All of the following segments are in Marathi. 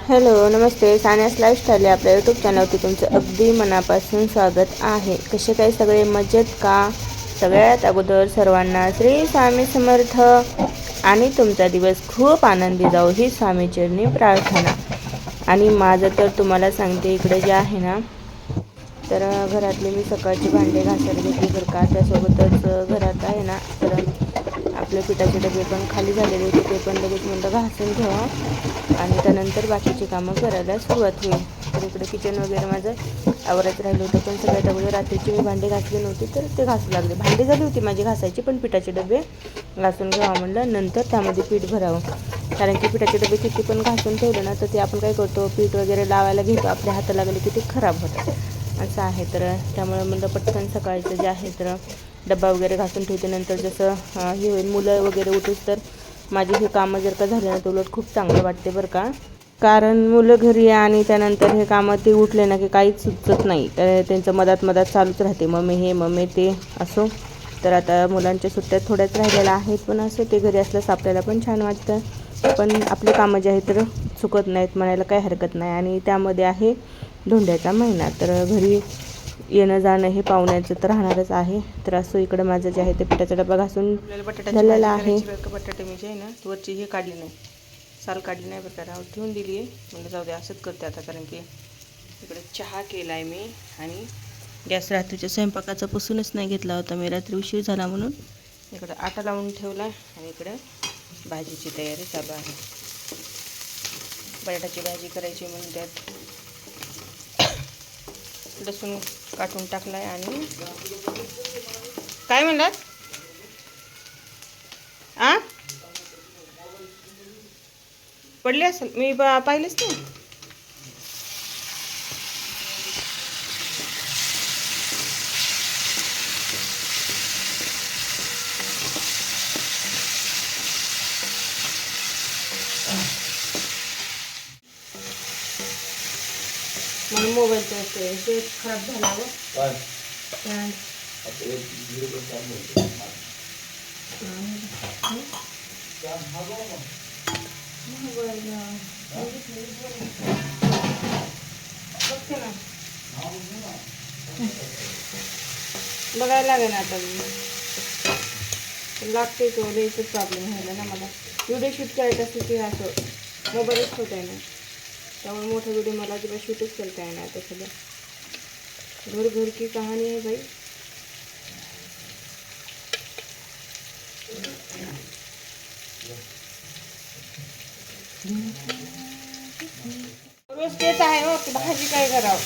हॅलो नमस्ते, सान्यास लाईफस्टाईल या आपल्या यूट्यूब चॅनलवरती तुमचं अगदी मनापासून स्वागत आहे. कसे काय सगळे मजेत का? सगळ्यात अगोदर सर्वांना श्री स्वामी समर्थ आणि तुमचा दिवस खूप आनंदी जाऊ ही स्वामीचरणी प्रार्थना. आणि माझं तर तुम्हाला सांगते, इकडे जे आहे ना, तर घरातले मी सकाळची भांडे घासायला घेतली बरं का. त्यासोबतच घरात आहे ना, तर आपले पिठाचे डबे पण खाली झालेले होते, ते पण लगेच म्हणलं घासून घ्यावा आणि त्यानंतर बाकीची कामं करायला सुरुवात होईल. तर इकडे किचन वगैरे माझं आवरायचं राहिलं होतं, पण सगळ्यात अगोदर रात्रीची मी भांडे घासले नव्हते, तर ते घासू लागले. भांडी झाली होती माझी घासायची, पण पिठाचे डबे घासून घ्यावा म्हणलं, नंतर त्यामध्ये पीठ भरावं. कारण की पिठाचे डबे किती पण घासून ठेवलं ना, तर ते आपण काय करतो, पीठ वगैरे लावायला घेतो, आपल्या हाताला लागले की ते खराब होतात असं आहे. तर त्यामुळे म्हणलं पटकन सकाळचं जे आहे तर डब्बा वगैरे घासून ठेवते. नंतर जसं हे होईल मुलं वगैरे उठूस तर माझी हे कामं जर का झाले ना, तर उलट खूप चांगलं वाटते बरं का. कारण मुलं घरी आहे आणि त्यानंतर हे कामं ते उठले ना की काहीच सुचत नाही, तर त्यांचं मधात चालूच राहते, मम्मी हे मम्मी ते असो. तर आता मुलांच्या सुट्ट्या थोड्याच राहिलेल्या आहेत, पण असं ते घरी असल्यास आपल्याला पण छान वाटतं. पण आपले कामं जे आहेत तर चुकत नाहीत म्हणायला काही हरकत नाही. आणि त्यामध्ये आहे धोंड्याचा महिना, तर घरी येणं जाणं हे पाहुण्याचं तर राहणारच आहे. तर असं इकडं माझं जे आहे ते पिठाचा डबा घासून झालेला आहे. बटाटे मी जे आहे ना, वरची हे काढली नाही, साल काढली नाही बरं का, ठेवून दिली आहे. म्हणजे जाऊ दे, असंच करते आता. कारण की इकडे चहा केला आहे मी, आणि गॅस रात्रीच्या स्वयंपाकाचा पुसूनच नाही घेतला होता मी, रात्री उशीर झाला म्हणून. इकडे आटा लावून ठेवला आणि इकडे भाजीची तयारी चालू आहे. बटाट्याची भाजी करायची म्हणून त्यात लसूण काटून टाकलाय. आणि काय म्हणलात आ पडले असेल, मी पाहिलेच नाही. मला मोबाईलचं ते खराब झाल्यावर बघायला लागेल आता. लागते तो रेंजचा प्रॉब्लेम व्हायला ना मला. व्हिडिओ शूट करायचं असतं की असं मोबाईलच होत आहे ना, त्यामुळे मोठा व्हिडिओ मला अजिबात शूटच करता येणार. त्याच्याला घर की कहाणी आहे भाई. रोज तेच आहे हो, की भाजी काय करावं.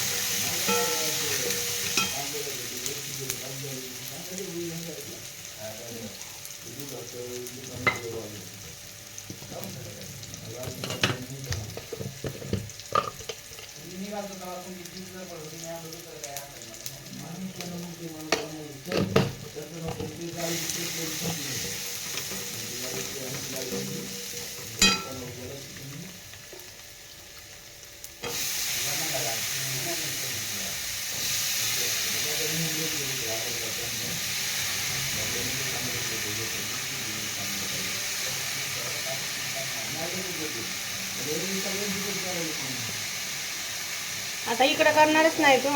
आता इकडं करणारच नाही तू.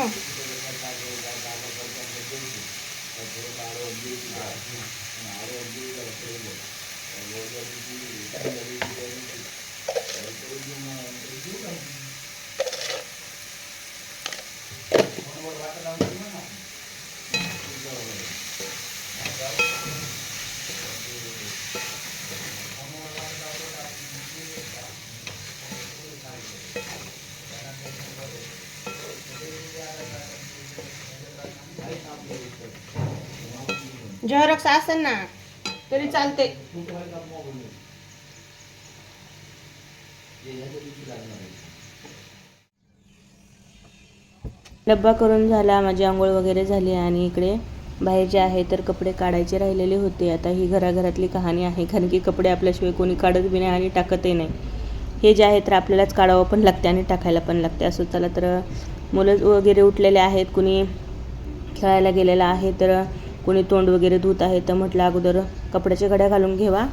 झेरॉक्स असेल ना तरी चालते. डब्बा करून झाला, माझी आंघोळ वगैरे झाली, आणि इकडे बाहेर जे आहे तर कपडे काढायचे राहिलेले होते. आता ही घराघरातली कहाणी आहे, कारण की कपडे आपल्याशिवाय कोणी काढत बी नाही आणि टाकतही नाही. हे जे आहे तर आपल्यालाच काढावं पण लागते आणि टाकायला पण लागते. असं चला, तर मुलं वगैरे उठलेले आहेत, कुणी खेळायला गेलेलं आहे, तर कोणी तोंड वगैरे धुत आहे. तर म्हटलं अगोदर कपड्याच्या घड्या घालून घ्यावा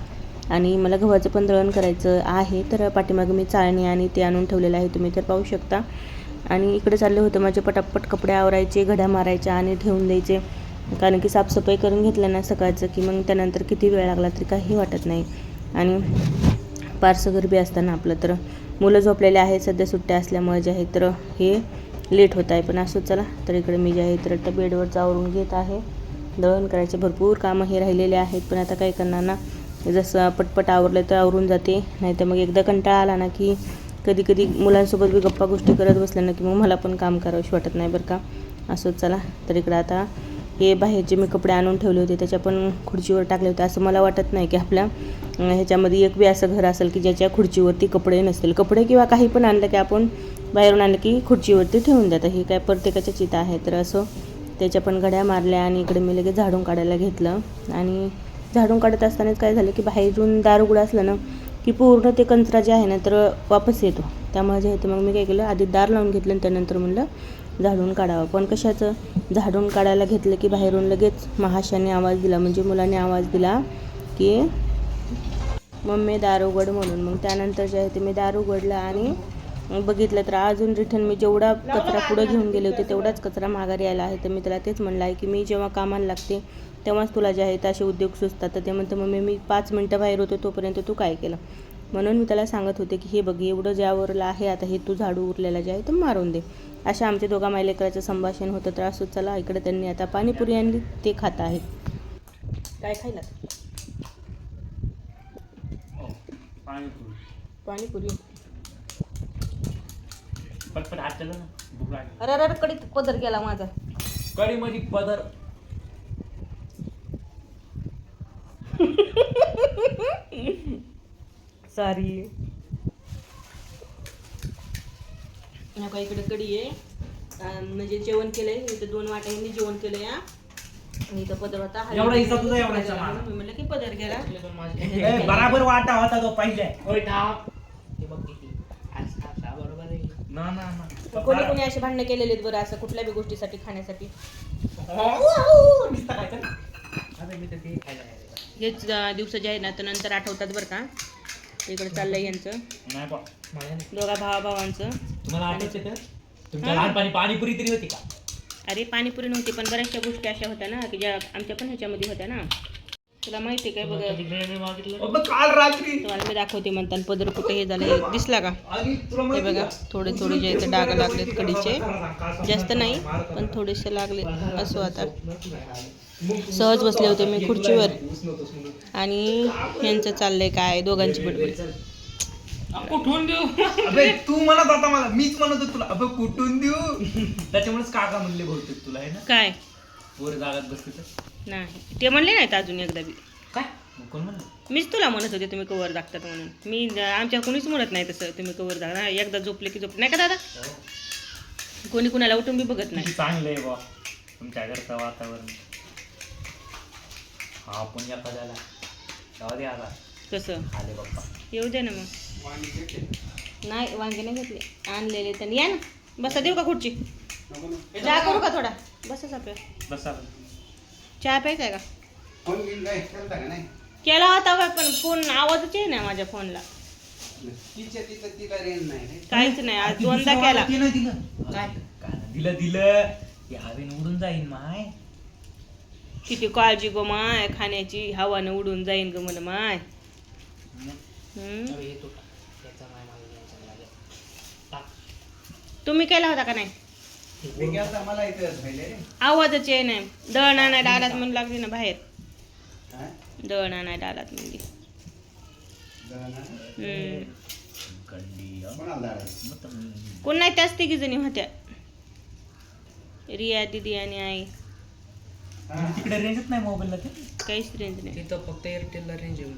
आणि मला गव्हाचं पण दळण करायचं आहे. तर पाठीमागे मी चाळणी आणि ते आणून ठेवलेलं आहे, तुम्ही तर पाहू शकता. आणि इकडे चालले होतं माझे पटापट कपडे आवरायचे, घड्या मारायच्या आणि ठेवून द्यायचे. कारण की साफसफाई करून घेतलं ना सकाळचं की मग त्यानंतर किती वेळ लागला तरी काही वाटत नाही. आणि फारसं गरबी असताना आपलं तर मुलं झोपलेले आहेत सध्या, सुट्ट्या असल्यामुळे जे आहे तर हे लेट होत आहे. पण असं चला, तर इकडे मी जे आहे तर बेडवरचं आवरून घेत आहे. दळण करायचे भरपूर कामं हे राहिलेले आहेत, पण आता काय करणार ना, जसं पटपट आवरलं तर आवरून जाते. नाही तर मग एकदा कंटाळा आला ना की कधी कधी मुलांसोबत बी गप्पा गोष्टी करत बसल्या ना की मग मला पण काम करावंशी वाटत नाही बरं का. असं चला, तर इकडं आता हे बाहेरचे मी कपडे आणून ठेवले होते त्याच्या पण खुर्चीवर टाकले होते. असं मला वाटत नाही की आपल्या ह्याच्यामध्ये एक बी असं घर असेल की ज्याच्या खुर्चीवरती कपडे नसतील. कपडे किंवा काही पण आणलं की आपण बाहेरून आणलं की खुर्चीवरती ठेवून देतात. हे काय प्रत्येकाच्या चिता आहे. तर असं त्याच्या पण घड्या मारल्या आणि इकडे मी लगेच झाडून काढायला घेतलं. आणि झाडून काढत असतानाच काय झालं की बाहेरून दार उघडं असलं ना की पूर्ण ते कचरा जे आहे ना तर वापस येतो. त्यामुळे जे आहे ते मग मी काय केलं, आधी दार लावून घेतलं आणि त्यानंतर म्हणलं झाडून काढावं. पण कशाचं, झाडून काढायला घेतलं की बाहेरून लगेच महाशाने आवाज दिला, म्हणजे मुलाने आवाज दिला की मम्मी दार उघड म्हणून. मग त्यानंतर जे आहे ते मी दार उघडलं आणि बघितलं तर अजून रिटर्न मी जेवढा कचरा पुढं घेऊन गेले होते तेवढाच कचरा माघारी आला आहे. तर मी त्याला तेच म्हणलं आहे की मी जेव्हा कामाला लागते तेव्हाच तुला जे आहे ते असे उद्योग सुचतात. तर ते म्हणतं मम्मी मी 5 मिनटं बाहेर होतो तोपर्यंत तू काय केलं. म्हणून मी त्याला सांगत होते की हे बघ, एवढं ज्यावरलं आहे आता हे तू झाडू उरलेला जे आहे ते मारून दे. अशा आमच्या दोघा मायलेकराचं संभाषण होतं. तर असं चला, इकडे त्यांनी आता पाणीपुरी आणली, ते खात आहे. काय खायला? पाणीपुरी. पटपट हात ना, भूक लागली. अरे अरे, कडीत पदर गेला माझा. कडी मध्ये पदर. सॉरी. नका, इकडे कढी आहे. म्हणजे जेवण केलंय इथं 2 वाट्यांनी जेवण केलंय. आणि इथं पदर होता. एवढा हिस्सा तुझा, एवढा हिस्सा माझा. मी म्हणलं की पदर गेला. बराबर वाटा होता तो पाहिजे. ओय ठाप. ते बघ किती आज बरोबर आहे ना ना ना. कोणी कोणी असे भांडणं केलेले आहेत बरं, असं कुठल्या बी गोष्टीसाठी खाण्यासाठी. आता मी तर ते खायला हेच दिवस जे आहे ना तर नंतर आठवतात बरं का. इकडे चाललंय यांचं, नाही बा. दोघा भावाभावांचं. तुम्हाला आठवते का तुमच्या लहानपणी पाणीपुरी तरी होती का? अरे पाणीपुरी नव्हती, पण बऱ्याचशा गोष्टी अशा होत्या ना की ज्या आमच्या पण ह्याच्यामध्ये होत्या ना. तुला माहिती आहे काय बघा, काल रात्री तुम्हाला मी दाखवते म्हणताना पदर कुठे हे झालं, हे दिसला का? हे बघा, थोडे थोडे जे इथे डाग लागलेत कडीचे, जास्त नाही पण थोडेसे लागले. असो, आता सहज बसले होते मी खुर्चीवर आणि यांचं चाललंय काय, दोघांची बडबड. कुठून देऊ? अबे तू म्हणत होता मला, मीच म्हणत होतो तुला अबे कुठून देऊ. त्याच्यामुळेच काका म्हणले बहुतेक तुला, आहे ना? काय वर जागात बसले तर नाही, ते म्हणले नाहीत अजून एकदा बी. काय कोण म्हणलं? मीच तुला म्हणत होते तुम्ही कवर दाखतात म्हणून. मी आमच्या कोणीच म्हणत नाही तसं तुम्ही कवर दाखता. एकदा झोपले की झोपले नाही का दादा? कोणी कुणाला उठून बी बघत नाही. चांगलं आहे बा तुमच्या घरचं वातावरण. हा पण एखाद्याला जाऊ दे आता. कसं आले बाप्पा, येऊ दे ना मग. नाही, वांगे नाही घेतले, आणलेले त्यांनी. या ना, बसा. देऊ का खुर्ची? चहा करू का थोडा? बसच आपल्या. बसा. चहा प्यायचा आहे का? केला होता का, पण फोन आवाजच आहे ना माझ्या फोनला. काहीच नाही, आज 2दा केला. काय दिलं दिलं हे हवेनं उडून जाईन माय. किती काळजी गो माय, खाण्याची हवानं उडून जाईन ग मला माय. येतो त्याचा माय मला घ्यायचा लागेल. तुम्ही केला होता का नाही? आवाजच आहे नाही. दळण आणायला आलात म्हणून लागली ना बाहेर. दळण आणायला आलात म्हणजे. कोण नाही, त्याच 3 जणी होत्या, रिया दिदी आणि आई. तिकडे रेंजच नाही मोबाईलला. काहीच रेंज नाही तिथं, फक्त एअरटेलला रेंज आहे.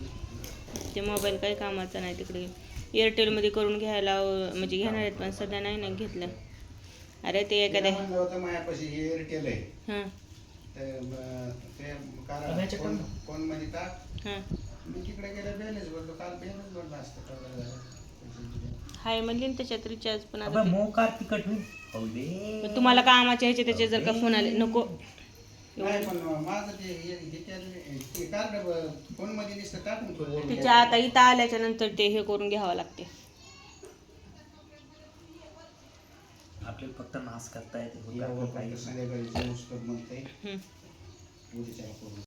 ते मोबाईल काही कामाचा नाही तिकडे. एअरटेलमध्ये करून घ्यायला म्हणजे घेणार आहेत, पण सध्या नाही ना घेतलं. अरे ते एखाद्या हां हां हाय म्हणले ना त्याच्यात रिचार्ज. पण आता मोकार तिकट होईल. तुम्हाला कामाचे ह्याचे त्याचे जर का फोन आले नको. नाही पण माझं ते कार्ड फोन मध्ये दिसतं टाकून ठेवलं. तिच्या आता इथं आल्याच्या नंतर ते हे करून घ्यावं लागते. आपल्याला फक्त नाश करता येते यावर फक्त संध्याकाळी जेवूस तर म्हणते हम्म. उद्याच्या करू.